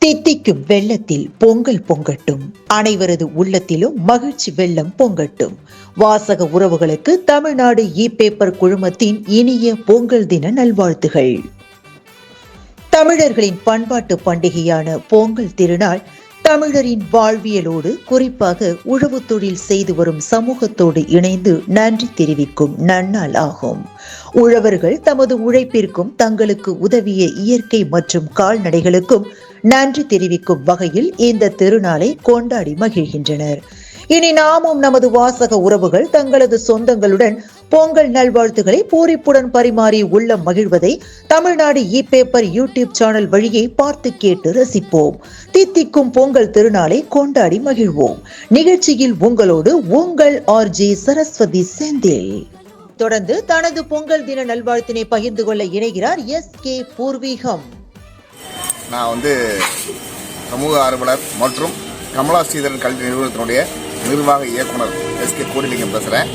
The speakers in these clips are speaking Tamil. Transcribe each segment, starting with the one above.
தித்திக்கும் வெள்ளத்தில் பொங்கல் பொங்கட்டும், அனைவரது உள்ளத்திலும் மகிழ்ச்சி வெள்ளம் பொங்கட்டும். வாசக உறவுகளுக்கு தமிழ்நாடு இ-பேப்பர் குழுமத்தின் இனிய பொங்கல் தின நல்வாழ்த்துகள். தமிழர்களின் பண்பாட்டு பண்டிகையான பொங்கல் திருநாள் தமிழரின் வாழ்வியலோடு, குறிப்பாக உழவு தொழில் செய்து வரும் சமூகத்தோடு இணைந்து நன்றி தெரிவிக்கும் நன்னாள் ஆகும். உழவர்கள் தமது உழைப்பிற்கும் தங்களுக்கு உதவிய இயற்கை மற்றும் கால்நடைகளுக்கும் நன்றி தெரிவிக்கும் வகையில் இந்த திருநாளை கொண்டாடி மகிழ்கின்றனர். இனி நாமும் நமது வாசக உறவுகள் தங்களது சொந்தங்களுடன் பொங்கல் நல்வாழ்த்துக்களை பூரிப்புடன் பரிமாறி உள்ளம் மகிழ்வதை தமிழ்நாடு இ-பேப்பர் யூடியூப் சேனல் வழியே பார்த்து கேட்டு ரசிப்போம். தித்திக்கும் பொங்கல் திருநாளை கொண்டாடி மகிழ்வோம். நிகழ்ச்சியில் உங்களோடு உங்கள் ஆர்ஜே சரஸ்வதி செந்தில். தொடர்ந்து தனது பொங்கல் தின நல்வாழ்த்தினை பகிர்ந்து கொள்ள இணைகிறார் எஸ்.கே. பூர்வீகம். நான் சமூக ஆர்வலர் மற்றும் கமலா ஸ்ரீதரன் கல்வி நிறுவனத்தினுடைய நிர்வாக இயக்குனர் எஸ்.கே. கோடிலிங்கம் பேசுகிறேன்.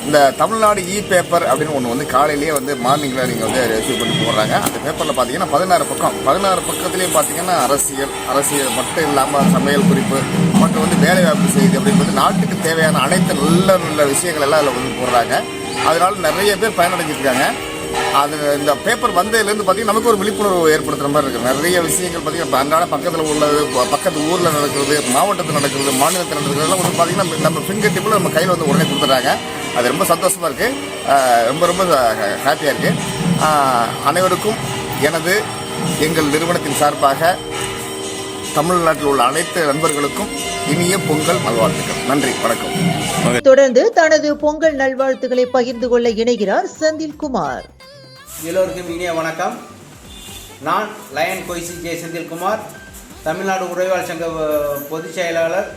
இந்த தமிழ்நாடு இ-பேப்பர் அப்படின்னு ஒன்று காலையிலேயே மார்னிங்கில் நீங்கள் ரிசீவ் பண்ணி போடுறாங்க. அந்த பேப்பரில் பார்த்தீங்கன்னா 16 பக்கத்துலேயும் பார்த்தீங்கன்னா அரசியல் மட்டும் இல்லாமல் சமையல் குறிப்பு மற்றும் வேலைவாய்ப்பு செய்தி அப்படின்னு நாட்டுக்கு தேவையான அனைத்து நல்ல விஷயங்கள் எல்லாம் அதில் போடுறாங்க. அதனால நிறைய பேர் பயனடைஞ்சிருக்காங்க. அது இந்த பேப்பர் வந்ததுலேருந்து பார்த்தீங்கன்னா நமக்கு ஒரு விழிப்புணர்வு ஏற்படுத்துகிற மாதிரி இருக்குது. நிறைய விஷயங்கள் பார்த்தீங்கன்னா அன்றாட பக்கத்தில் உள்ளது, பக்கத்து ஊரில் நடக்கிறது, மாவட்டத்தில் நடக்கிறது, மாநிலத்தில் நடக்கிறதுலாம் பார்த்தீங்கன்னா நம்ம ஃபிங்கர் டிப்பில் நம்ம கையில் உடனே கொடுத்துட்றாங்க. அது ரொம்ப சந்தோஷமாக இருக்குது, ரொம்ப ஹாப்பியாக இருக்குது. அனைவருக்கும் எங்கள் நிறுவனத்தின் சார்பாக தமிழ்நாட்டில் உள்ள அனைத்து நண்பர்களுக்கும் இனிய பொங்கல் நல்வாழ்த்துக்கள். நன்றி, வணக்கம். தொடர்ந்து தனது பொங்கல் நல்வாழ்த்துக்களை பகிர்ந்து கொள்ள இணைகிறார் செந்தில்குமார். எல்லோருக்கும் இனிய வணக்கம். நான் லயன் கொய்சி ஜே செந்தில்குமார், தமிழ்நாடு உழைவாளர் சங்க பொதுச் செயலாளர்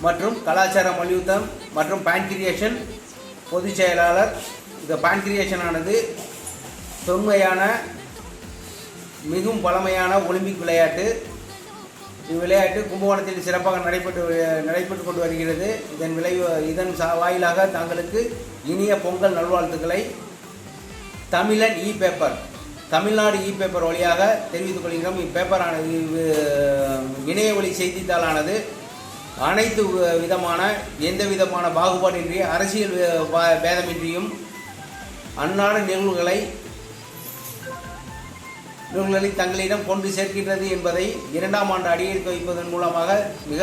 மற்றும் கலாச்சார மல்யுத்தம் மற்றும் பான்கிரியேஷன் பொதுச் செயலாளர். இந்த பான்கிரியேஷன் ஆனது தொன்மையான மிகவும் பழமையான ஒலிம்பிக் விளையாட்டு. இவ்விளையாட்டு கும்பகோணத்தில் சிறப்பாக நடைபெற்று கொண்டு வருகிறது. இதன் வாயிலாக தங்களுக்கு இனிய பொங்கல் நல்வாழ்த்துக்களை தமிழன் இ-பேப்பர், தமிழ்நாடு இ-பேப்பர் வழியாக தெரிவித்துக் கொள்கிறோம். இப்பேப்பரானது இணைய வழி செய்தித்தாளானது அனைத்து விதமான எந்த விதமான பாகுபாடின்றி, அரசியல் பேதமின்றியும் அன்றாட நிகழ்வுகளை தங்களிடம் கொண்டு சேர்க்கின்றது என்பதை 2ஆம் ஆண்டு அடியெடுத்து வைப்பதன் மூலமாக மிக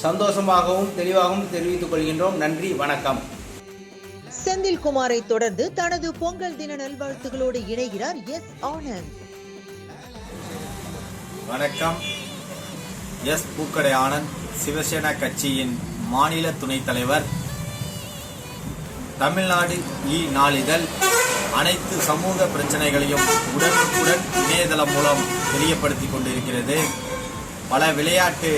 சந்தோஷமாகவும் தெளிவாகவும் தெரிவித்துக் கொள்கின்றோம். நன்றி, வணக்கம். செந்தில்குமாரை தொடர்ந்து தனது பொங்கல் தின நல்வாழ்த்துகளோடு இணைகிறார் எஸ். ஆனந்த். வணக்கம். எஸ். பூக்கடை ஆனந்த், சிவசேனா கட்சியின் மாநில துணைத் தலைவர். தமிழ்நாடு நாளிதழ் அனைத்து சமூக பிரச்சனைகளையும் உடனுக்குடன் இணையதளம் மூலம் தெரியப்படுத்தி கொண்டிருக்கிறது. பல விளையாட்டு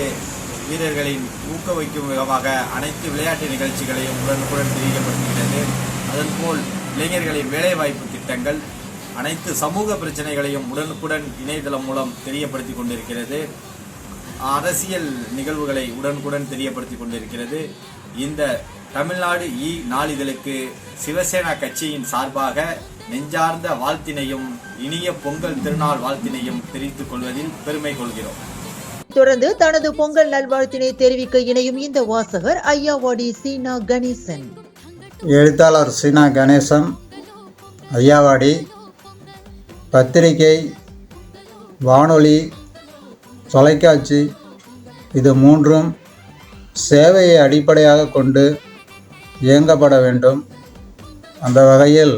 வீரர்களின் ஊக்குவிக்கும் விதமாக அனைத்து விளையாட்டு நிகழ்ச்சிகளையும் உடனுக்குடன் தெரியப்படுத்துகிறது. அதன்போல் இளைஞர்களின் வேலைவாய்ப்பு திட்டங்கள், அனைத்து சமூக பிரச்சனைகளையும் உடனுக்குடன் இணையதளம் மூலம் தெரியப்படுத்தி கொண்டிருக்கிறது. அரசியல் நிகழ்வுகளை உடனுக்குடன் தெரியப்படுத்தி கொண்டிருக்கிறது. இந்த தமிழ்நாடு நாளிதழுக்கு சிவசேனா கட்சியின் சார்பாக நெஞ்சார்ந்த வாழ்த்தினையும் இனிய பொங்கல் திருநாள் வாழ்த்தினையும் தெரிவித்துக் கொள்வதில் பெருமை கொள்கிறோம். தொடர்ந்து தனது பொங்கல் நல்வாழ்த்தினை தெரிவிக்க இணையும் இந்த வாசகர் ஐயாவாடி சீனா கணேசன். எழுத்தாளர் சீனா கணேசன், ஐயாவாடி. பத்திரிகை, வானொலி, தொலைக்காட்சி இது மூன்றும் சேவையை அடிப்படையாக கொண்டு இயங்கப்பட வேண்டும். அந்த வகையில்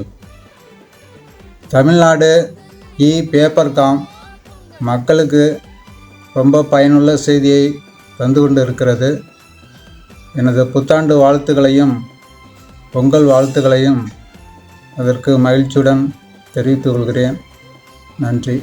தமிழ்நாடு இ-பேப்பர் மக்களுக்கு ரொம்ப பயனுள்ள செய்தியை தந்து கொண்டு இருக்கிறது. எனது புத்தாண்டு வாழ்த்துக்களையும் பொங்கல் வாழ்த்துக்களையும் அதற்கு மகிழ்ச்சியுடன் தெரிவித்துக் கொள்கிறேன். நன்றி.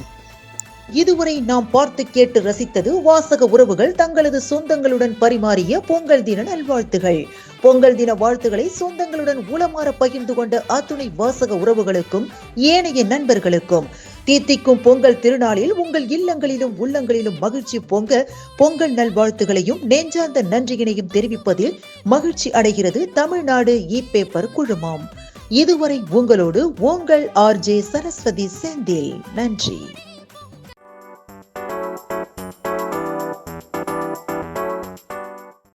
இதுவரை நாம் பார்த்து கேட்டு ரசித்தது வாசக உறவுகள் தங்களது சொந்தங்களுடன் பரிமாறிய பொங்கல் தின நல்வாழ்த்துகள். பொங்கல் தின வாழ்த்துக்களை சொந்தங்களுடன் உளமாற பகிர்ந்து கொண்ட அத்துணை வாசக உறவுகளுக்கும் ஏனைய நண்பர்களுக்கும் தித்திக்கும் பொங்கல் திருநாளில் உங்கள் இல்லங்களிலும் உள்ளங்களிலும் மகிழ்ச்சி பொங்க பொங்கல் நல்வாழ்த்துகளையும் நெஞ்சார்ந்த நன்றியினையும் தெரிவிப்பதில் மகிழ்ச்சி அடைகிறது தமிழ்நாடு இ-பேப்பர் குழுமம். இதுவரை உங்களோடு உங்கள் ஆர்ஜே சரஸ்வதி செந்தில். நன்றி.